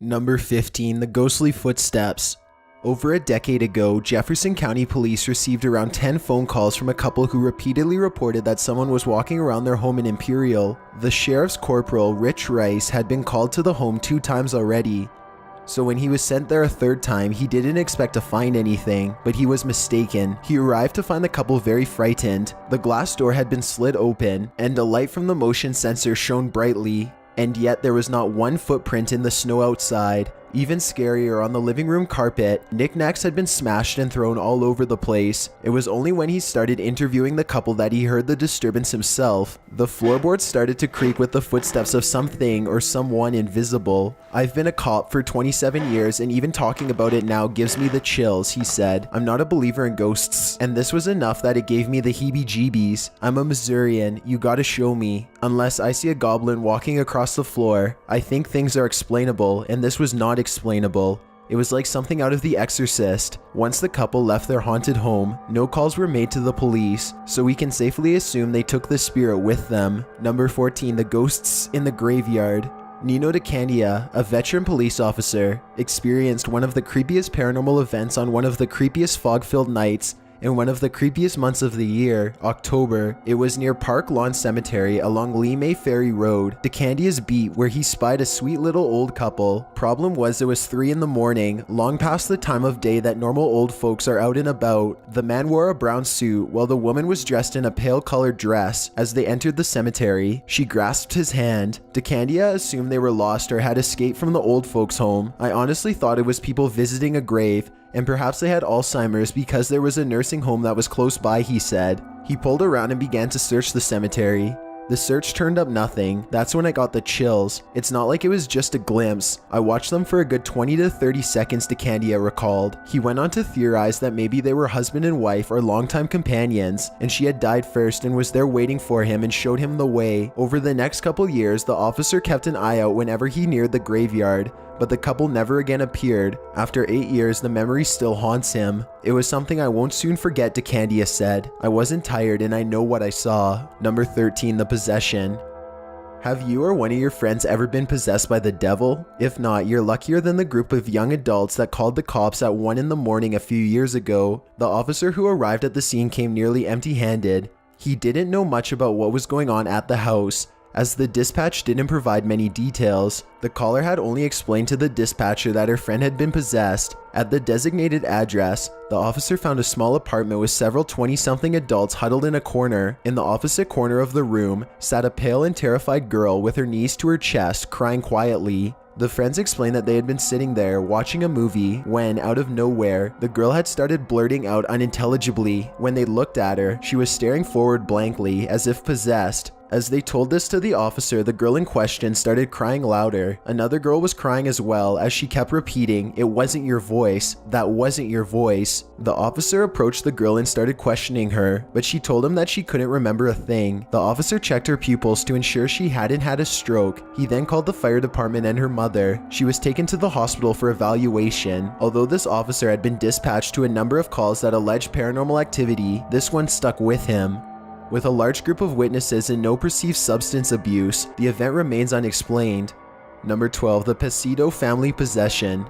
Number 15. The Ghostly Footsteps. Over a decade ago, Jefferson County Police received around 10 phone calls from a couple who repeatedly reported that someone was walking around their home in Imperial. The sheriff's corporal, Rich Rice, had been called to the home 2 times already. So when he was sent there a 3rd time, he didn't expect to find anything, but he was mistaken. He arrived to find the couple very frightened. The glass door had been slid open, and a light from the motion sensor shone brightly. And yet there was not one footprint in the snow outside. Even scarier, on the living room carpet, knickknacks had been smashed and thrown all over the place. It was only when he started interviewing the couple that he heard the disturbance himself. The floorboards started to creak with the footsteps of something or someone invisible. "I've been a cop for 27 years and even talking about it now gives me the chills," he said. "I'm not a believer in ghosts, and this was enough that it gave me the heebie-jeebies. I'm a Missourian, you gotta show me. Unless I see a goblin walking across the floor, I think things are explainable, and this was not explainable. It was like something out of The Exorcist." Once the couple left their haunted home, no calls were made to the police, so we can safely assume they took the spirit with them. Number 14. The Ghosts in the Graveyard. Nino DeCandia, a veteran police officer, experienced one of the creepiest paranormal events on one of the creepiest fog-filled nights in one of the creepiest months of the year, October. It was near Park Lawn Cemetery along Lee May Ferry Road, DeCandia's beat, where he spied a sweet little old couple. Problem was it was 3 in the morning, long past the time of day that normal old folks are out and about. The man wore a brown suit while the woman was dressed in a pale colored dress. As they entered the cemetery, she grasped his hand. DeCandia assumed they were lost or had escaped from the old folks' home. "I honestly thought it was people visiting a grave, and perhaps they had Alzheimer's because there was a nursing home that was close by," he said. He pulled around and began to search the cemetery. The search turned up nothing. That's when I got the chills. It's not like it was just a glimpse. I watched them for a good 20 to 30 seconds, DeCandia recalled. He went on to theorize that maybe they were husband and wife or longtime companions, and she had died first and was there waiting for him and showed him the way. Over the next couple years, the officer kept an eye out whenever he neared the graveyard, but the couple never again appeared. After 8 years, the memory still haunts him. "It was something I won't soon forget," DeCandia said. "I wasn't tired and I know what I saw." Number 13. The Possession. Have you or one of your friends ever been possessed by the devil? If not, you're luckier than the group of young adults that called the cops at 1 in the morning a few years ago. The officer who arrived at the scene came nearly empty-handed. He didn't know much about what was going on at the house, as the dispatch didn't provide many details. The caller had only explained to the dispatcher that her friend had been possessed. At the designated address, the officer found a small apartment with several 20-something adults huddled in a corner. In the opposite corner of the room sat a pale and terrified girl with her knees to her chest, crying quietly. The friends explained that they had been sitting there watching a movie when, out of nowhere, the girl had started blurting out unintelligibly. When they looked at her, she was staring forward blankly, as if possessed. As they told this to the officer, the girl in question started crying louder. Another girl was crying as well, as she kept repeating, "It wasn't your voice. That wasn't your voice." The officer approached the girl and started questioning her, but she told him that she couldn't remember a thing. The officer checked her pupils to ensure she hadn't had a stroke. He then called the fire department and her mother. She was taken to the hospital for evaluation. Although this officer had been dispatched to a number of calls that alleged paranormal activity, this one stuck with him. With a large group of witnesses and no perceived substance abuse, the event remains unexplained. Number 12. The Pacito Family Possession.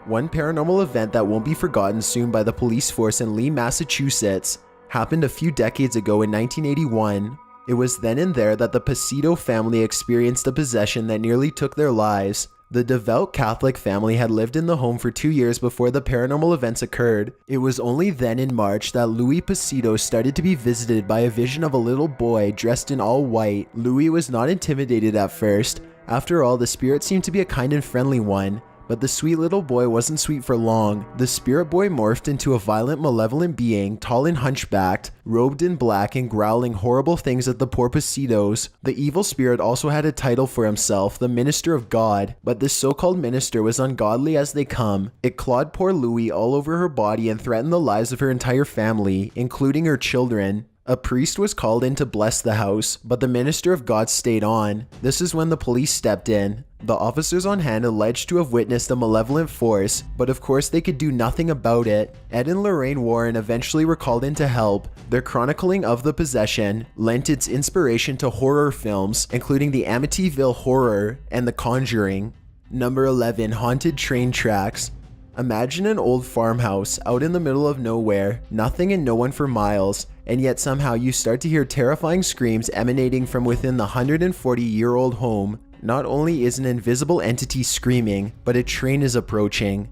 One paranormal event that won't be forgotten soon by the police force in Lee, Massachusetts, happened a few decades ago in 1981. It was then and there that the Pacito family experienced a possession that nearly took their lives. The devout Catholic family had lived in the home for 2 years before the paranormal events occurred. It was only then in March that Louis Pacito started to be visited by a vision of a little boy dressed in all white. Louis was not intimidated at first. After all, the spirit seemed to be a kind and friendly one. But the sweet little boy wasn't sweet for long. The spirit boy morphed into a violent, malevolent being, tall and hunchbacked, robed in black and growling horrible things at the poor Pacitos. The evil spirit also had a title for himself, the Minister of God, but this so-called minister was ungodly as they come. It clawed poor Louis all over her body and threatened the lives of her entire family, including her children. A priest was called in to bless the house, but the minister of God stayed on. This is when the police stepped in. The officers on hand alleged to have witnessed a malevolent force, but of course they could do nothing about it. Ed and Lorraine Warren eventually were called in to help. Their chronicling of the possession lent its inspiration to horror films, including the Amityville Horror and The Conjuring. Number 11. Haunted train tracks. Imagine an old farmhouse out in the middle of nowhere, nothing and no one for miles, and yet somehow you start to hear terrifying screams emanating from within the 140-year-old home. Not only is an invisible entity screaming, but a train is approaching.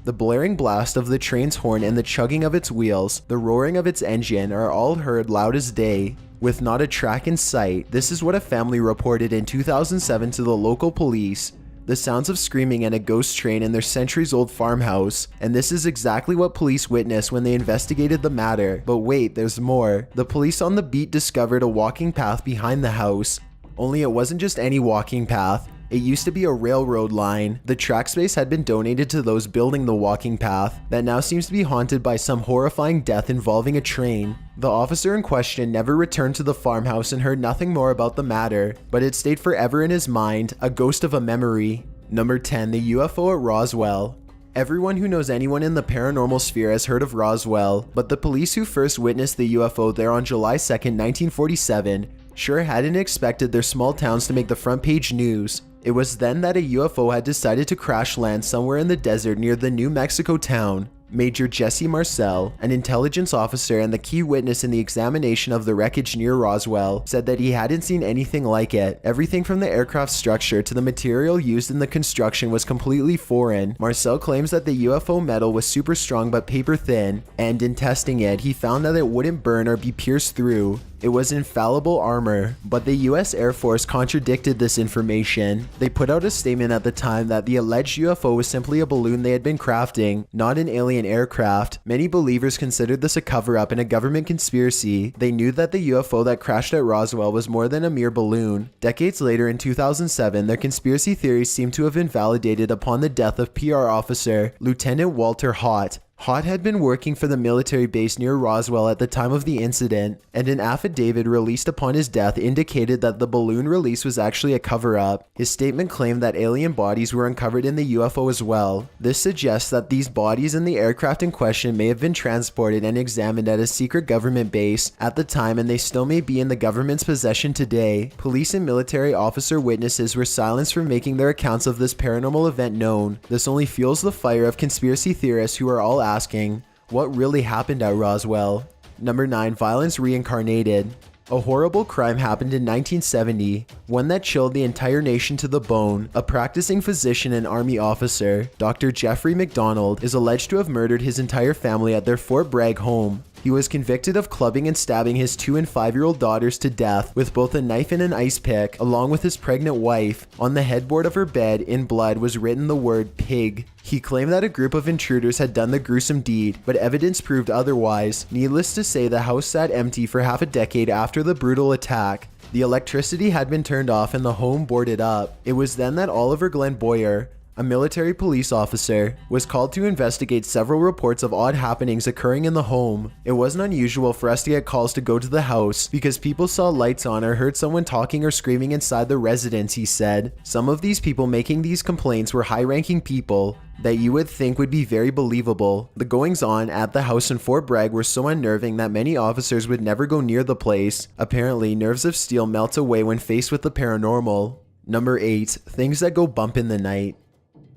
The blaring blast of the train's horn and the chugging of its wheels, the roaring of its engine are all heard loud as day. With not a track in sight, this is what a family reported in 2007 to the local police. The sounds of screaming and a ghost train in their centuries-old farmhouse, and this is exactly what police witnessed when they investigated the matter. But wait, there's more. The police on the beat discovered a walking path behind the house. Only it wasn't just any walking path. It used to be a railroad line. The track space had been donated to those building the walking path that now seems to be haunted by some horrifying death involving a train. The officer in question never returned to the farmhouse and heard nothing more about the matter, but it stayed forever in his mind, a ghost of a memory. Number 10. The UFO at Roswell. Everyone who knows anyone in the paranormal sphere has heard of Roswell, but the police who first witnessed the UFO there on July 2nd, 1947, sure hadn't expected their small towns to make the front page news. It was then that a UFO had decided to crash land somewhere in the desert near the New Mexico town. Major Jesse Marcel, an intelligence officer and the key witness in the examination of the wreckage near Roswell, said that he hadn't seen anything like it. Everything from the aircraft structure to the material used in the construction was completely foreign. Marcel claims that the UFO metal was super strong but paper thin, and in testing it, he found that it wouldn't burn or be pierced through. It was infallible armor, but the US Air Force contradicted this information. They put out a statement at the time that the alleged UFO was simply a balloon they had been crafting, not an alien aircraft. Many believers considered this a cover-up and a government conspiracy. They knew that the UFO that crashed at Roswell was more than a mere balloon. Decades later in 2007, their conspiracy theories seem to have been validated upon the death of PR officer Lieutenant Walter Haut. Haut had been working for the military base near Roswell at the time of the incident, and an affidavit released upon his death indicated that the balloon release was actually a cover-up. His statement claimed that alien bodies were uncovered in the UFO as well. This suggests that these bodies and the aircraft in question may have been transported and examined at a secret government base at the time, and they still may be in the government's possession today. Police and military officer witnesses were silenced from making their accounts of this paranormal event known. This only fuels the fire of conspiracy theorists who are all asking, what really happened at Roswell? Number 9. Violence reincarnated. A horrible crime happened in 1970, one that chilled the entire nation to the bone. A practicing physician and army officer, Dr. Jeffrey McDonald, is alleged to have murdered his entire family at their Fort Bragg home. He was convicted of clubbing and stabbing his 2- and 5-year-old daughters to death with both a knife and an ice pick, along with his pregnant wife. On the headboard of her bed, in blood, was written the word pig. He claimed that a group of intruders had done the gruesome deed, but evidence proved otherwise. Needless to say, the house sat empty for half a decade after the brutal attack. The electricity had been turned off and the home boarded up. It was then that Oliver Glenn Boyer, a military police officer, was called to investigate several reports of odd happenings occurring in the home. It wasn't unusual for us to get calls to go to the house because people saw lights on or heard someone talking or screaming inside the residence, he said. Some of these people making these complaints were high-ranking people that you would think would be very believable. The goings-on at the house in Fort Bragg were so unnerving that many officers would never go near the place. Apparently, nerves of steel melt away when faced with the paranormal. Number 8. Things that go bump in the night.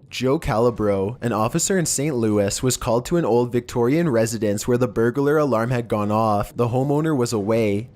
Joe Calabro, an officer in St. Louis, was called to an old Victorian residence where the burglar alarm had gone off. The homeowner was away.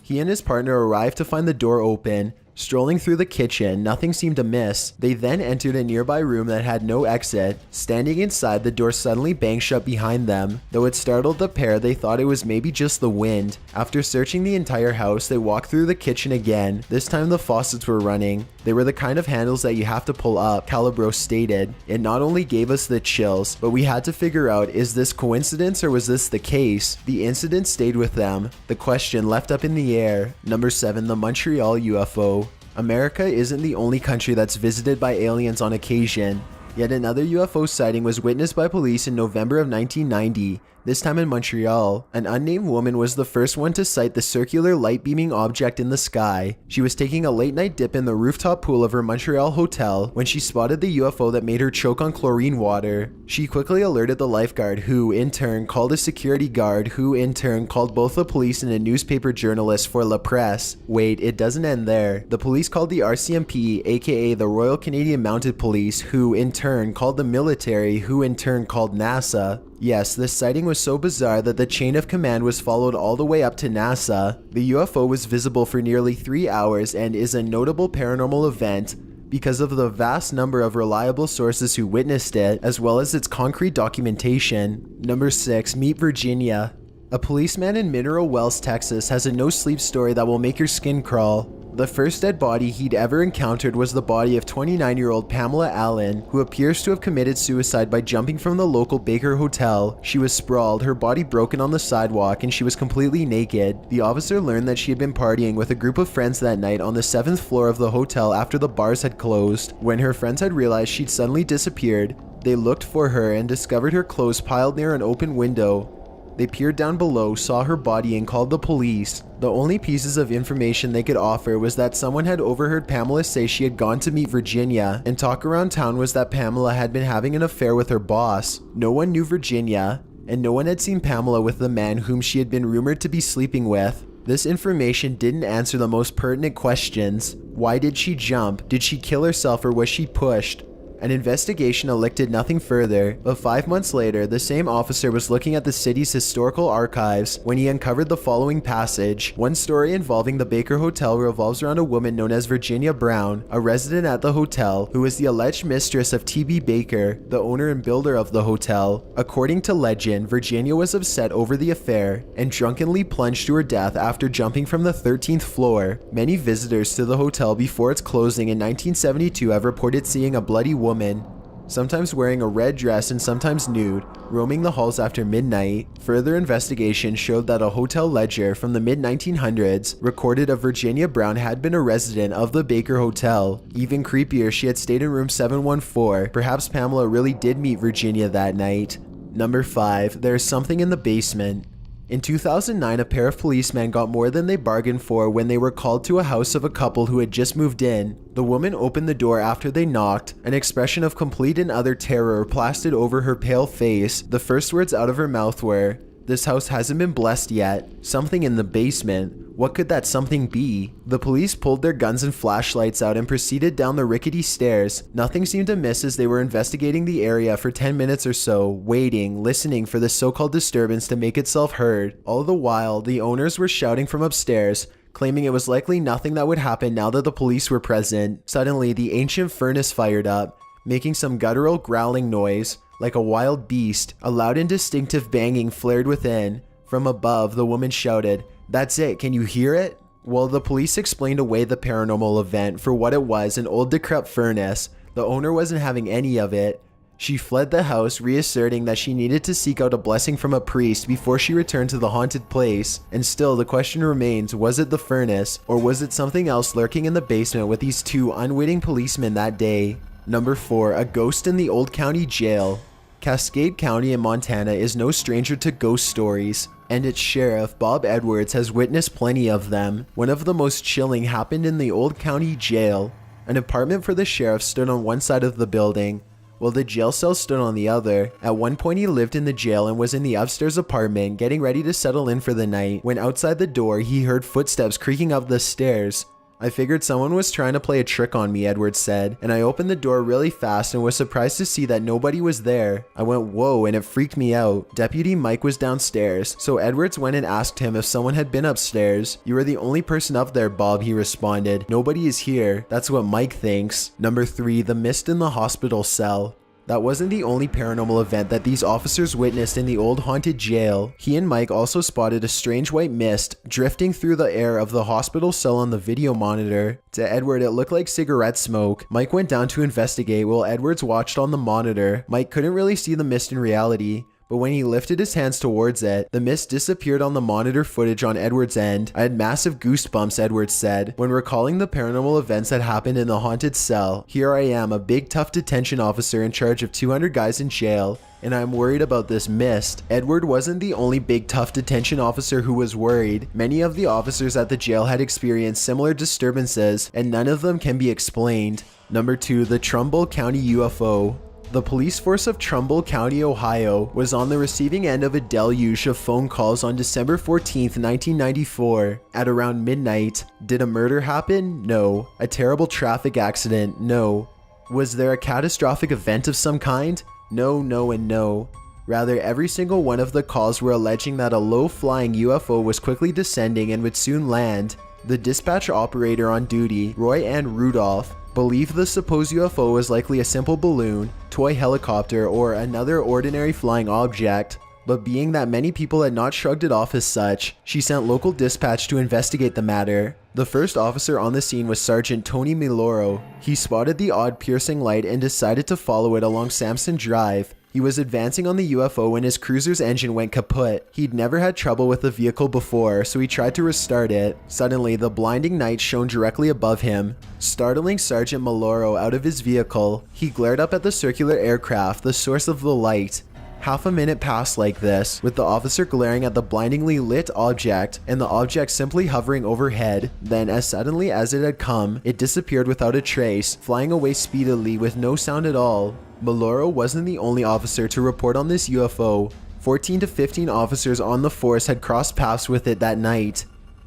He and his partner arrived to find the door open. Strolling through the kitchen, nothing seemed amiss. They then entered a nearby room that had no exit. Standing inside, the door suddenly banged shut behind them. Though it startled the pair, they thought it was maybe just the wind. After searching the entire house, they walked through the kitchen again. This time the faucets were running. They were the kind of handles that you have to pull up, Calabro stated. It not only gave us the chills, but we had to figure out, is this coincidence or was this the case? The incident stayed with them. The question left up in the air. Number 7. The Montreal UFO. America isn't the only country that's visited by aliens on occasion. Yet another UFO sighting was witnessed by police in November of 1990, this time in Montreal. An unnamed woman was the first one to sight the circular light-beaming object in the sky. She was taking a late-night dip in the rooftop pool of her Montreal hotel when she spotted the UFO that made her choke on chlorine water. She quickly alerted the lifeguard, who in turn called a security guard, who in turn called both the police and a newspaper journalist for La Presse. Wait, it doesn't end there. The police called the RCMP, aka the Royal Canadian Mounted Police, who in turn called the military, who in turn called NASA. Yes, this sighting was so bizarre that the chain of command was followed all the way up to NASA. The UFO was visible for nearly 3 hours and is a notable paranormal event because of the vast number of reliable sources who witnessed it, as well as its concrete documentation. Number 6. Meet Virginia. A policeman in Mineral Wells, Texas has a no-sleep story that will make your skin crawl. The first dead body he'd ever encountered was the body of 29-year-old Pamela Allen, who appears to have committed suicide by jumping from the local Baker Hotel. She was sprawled, her body broken on the sidewalk, and she was completely naked. The officer learned that she had been partying with a group of friends that night on the 7th floor of the hotel after the bars had closed. When her friends had realized she'd suddenly disappeared, they looked for her and discovered her clothes piled near an open window. They peered down below, saw her body, and called the police. The only pieces of information they could offer was that someone had overheard Pamela say she had gone to meet Virginia, and talk around town was that Pamela had been having an affair with her boss. No one knew Virginia, and no one had seen Pamela with the man whom she had been rumored to be sleeping with. This information didn't answer the most pertinent questions. Why did she jump? Did she kill herself, or was she pushed? An investigation elicited nothing further, but 5 months later, the same officer was looking at the city's historical archives when he uncovered the following passage. One story involving the Baker Hotel revolves around a woman known as Virginia Brown, a resident at the hotel, who was the alleged mistress of T.B. Baker, the owner and builder of the hotel. According to legend, Virginia was upset over the affair and drunkenly plunged to her death after jumping from the 13th floor. Many visitors to the hotel before its closing in 1972 have reported seeing a bloody woman, sometimes wearing a red dress and sometimes nude, roaming the halls after midnight. Further investigation showed that a hotel ledger from the mid-1900s recorded a Virginia Brown had been a resident of the Baker Hotel. Even creepier, she had stayed in room 714. Perhaps Pamela really did meet Virginia that night. Number 5. There is something in the basement. In 2009, a pair of policemen got more than they bargained for when they were called to a house of a couple who had just moved in. The woman opened the door after they knocked. An expression of complete and utter terror plastered over her pale face. The first words out of her mouth were, "This house hasn't been blessed yet. Something in the basement. What could that something be?" The police pulled their guns and flashlights out and proceeded down the rickety stairs. Nothing seemed amiss as they were investigating the area for 10 minutes or so, waiting, listening for the so-called disturbance to make itself heard. All the while, the owners were shouting from upstairs, claiming it was likely nothing that would happen now that the police were present. Suddenly, the ancient furnace fired up, making some guttural growling noise, like a wild beast. A loud and distinctive banging flared within. From above, the woman shouted, "That's it, can you hear it?" Well, the police explained away the paranormal event for what it was, an old decrepit furnace. The owner wasn't having any of it. She fled the house, reasserting that she needed to seek out a blessing from a priest before she returned to the haunted place. And still, the question remains, was it the furnace, or was it something else lurking in the basement with these two unwitting policemen that day? Number 4. A ghost in the old county jail. Cascade County in Montana is no stranger to ghost stories, and its sheriff, Bob Edwards, has witnessed plenty of them. One of the most chilling happened in the old county jail. An apartment for the sheriff stood on one side of the building, while the jail cell stood on the other. At one point he lived in the jail and was in the upstairs apartment getting ready to settle in for the night, when outside the door he heard footsteps creaking up the stairs. "I figured someone was trying to play a trick on me," Edwards said, "and I opened the door really fast and was surprised to see that nobody was there. I went whoa, and it freaked me out." Deputy Mike was downstairs, so Edwards went and asked him if someone had been upstairs. "You are the only person up there, Bob," he responded. "Nobody is here. That's what Mike thinks." Number 3. The mist in the hospital cell. That wasn't the only paranormal event that these officers witnessed in the old haunted jail. He and Mike also spotted a strange white mist drifting through the air of the hospital cell on the video monitor. To Edward, it looked like cigarette smoke. Mike went down to investigate while Edwards watched on the monitor. Mike couldn't really see the mist in reality, but when he lifted his hands towards it, the mist disappeared on the monitor footage on Edward's end. I had massive goosebumps, Edward said. When recalling the paranormal events that happened in the haunted cell, here I am, a big tough detention officer in charge of 200 guys in jail, and I'm worried about this mist. Edward wasn't the only big tough detention officer who was worried. Many of the officers at the jail had experienced similar disturbances, and none of them can be explained. Number 2, the Trumbull County UFO. The police force of Trumbull County, Ohio, was on the receiving end of a deluge of phone calls on December 14th, 1994, at around midnight. Did a murder happen? No. A terrible traffic accident? No. Was there a catastrophic event of some kind? No, no, and no. Rather, every single one of the calls were alleging that a low-flying UFO was quickly descending and would soon land. The dispatch operator on duty, Roy Ann Rudolph, believed the supposed UFO was likely a simple balloon, toy helicopter, or another ordinary flying object. But being that many people had not shrugged it off as such, she sent local dispatch to investigate the matter. The first officer on the scene was Sergeant Tony Miloro. He spotted the odd piercing light and decided to follow it along Sampson Drive. He was advancing on the UFO when his cruiser's engine went kaput. He'd never had trouble with the vehicle before, so he tried to restart it. Suddenly, the blinding night shone directly above him, startling Sergeant Miloro out of his vehicle. He glared up at the circular aircraft, the source of the light. Half a minute passed like this, with the officer glaring at the blindingly lit object, and the object simply hovering overhead. Then, as suddenly as it had come, it disappeared without a trace, flying away speedily with no sound at all. Miloro wasn't the only officer to report on this UFO. 14 to 15 officers on the force had crossed paths with it that night.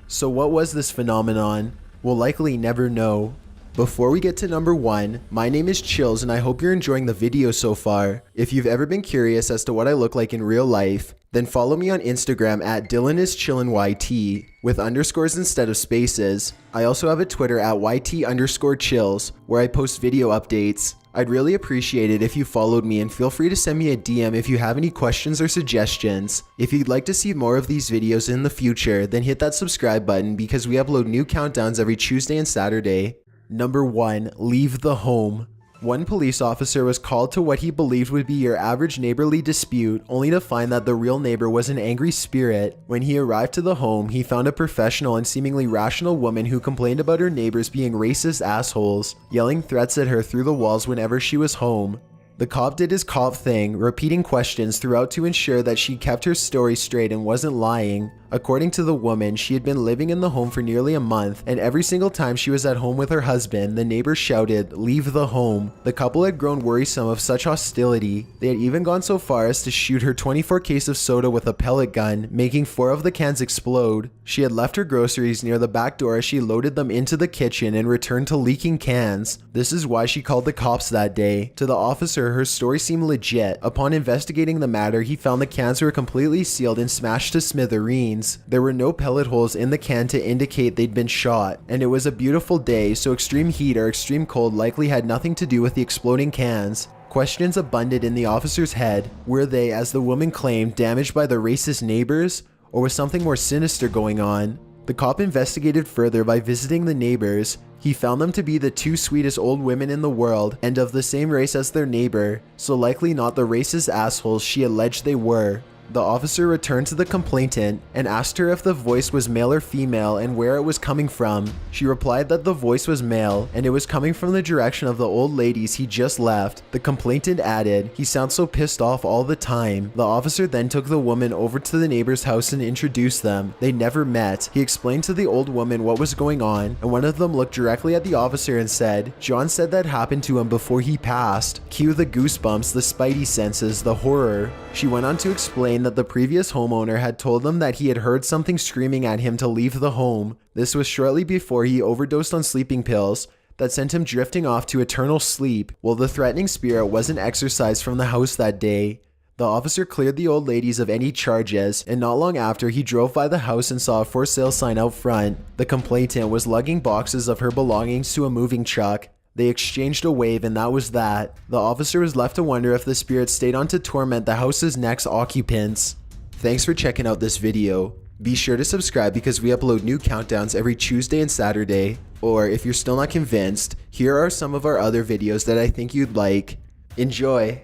So what was this phenomenon? We'll likely never know. Before we get to number 1, my name is Chills and I hope you're enjoying the video so far. If you've ever been curious as to what I look like in real life, then follow me on Instagram at DylanIsChillinYT with underscores instead of spaces. I also have a Twitter at YT_chills where I post video updates. I'd really appreciate it if you followed me, and feel free to send me a DM if you have any questions or suggestions. If you'd like to see more of these videos in the future, then hit that subscribe button because we upload new countdowns every Tuesday and Saturday. Number 1, leave the home. One police officer was called to what he believed would be your average neighborly dispute, only to find that the real neighbor was an angry spirit. When he arrived to the home, he found a professional and seemingly rational woman who complained about her neighbors being racist assholes, yelling threats at her through the walls whenever she was home. The cop did his cop thing, repeating questions throughout to ensure that she kept her story straight and wasn't lying. According to the woman, she had been living in the home for nearly a month, and every single time she was at home with her husband, the neighbors shouted, "Leave the home." The couple had grown worrisome of such hostility. They had even gone so far as to shoot her 24 case of soda with a pellet gun, making 4 of the cans explode. She had left her groceries near the back door as she loaded them into the kitchen and returned to leaking cans. This is why she called the cops that day. To the officer, her story seemed legit. Upon investigating the matter, he found the cans were completely sealed and smashed to smithereens. There were no pellet holes in the can to indicate they'd been shot, and it was a beautiful day, so extreme heat or extreme cold likely had nothing to do with the exploding cans. Questions abundant in the officer's head. Were they, as the woman claimed, damaged by the racist neighbors, or was something more sinister going on? The cop investigated further by visiting the neighbors. He found them to be the 2 sweetest old women in the world and of the same race as their neighbor, so likely not the racist assholes she alleged they were. The officer returned to the complainant and asked her if the voice was male or female and where it was coming from. She replied that the voice was male and it was coming from the direction of the old ladies he just left. The complainant added, "He sounds so pissed off all the time." The officer then took the woman over to the neighbor's house and introduced them. They never met. He explained to the old woman what was going on, and one of them looked directly at the officer and said, "John said that happened to him before he passed." Cue the goosebumps, the spidey senses, the horror. She went on to explain that the previous homeowner had told them that he had heard something screaming at him to leave the home. This was shortly before he overdosed on sleeping pills that sent him drifting off to eternal sleep. Well, the threatening spirit wasn't exorcised from the house that day. The officer cleared the old ladies of any charges, and not long after, he drove by the house and saw a for sale sign out front. The complainant was lugging boxes of her belongings to a moving truck. They exchanged a wave, and that was that. The officer was left to wonder if the spirit stayed on to torment the house's next occupants. Thanks for checking out this video. Be sure to subscribe because we upload new countdowns every Tuesday and Saturday. Or if you're still not convinced, here are some of our other videos that I think you'd like. Enjoy!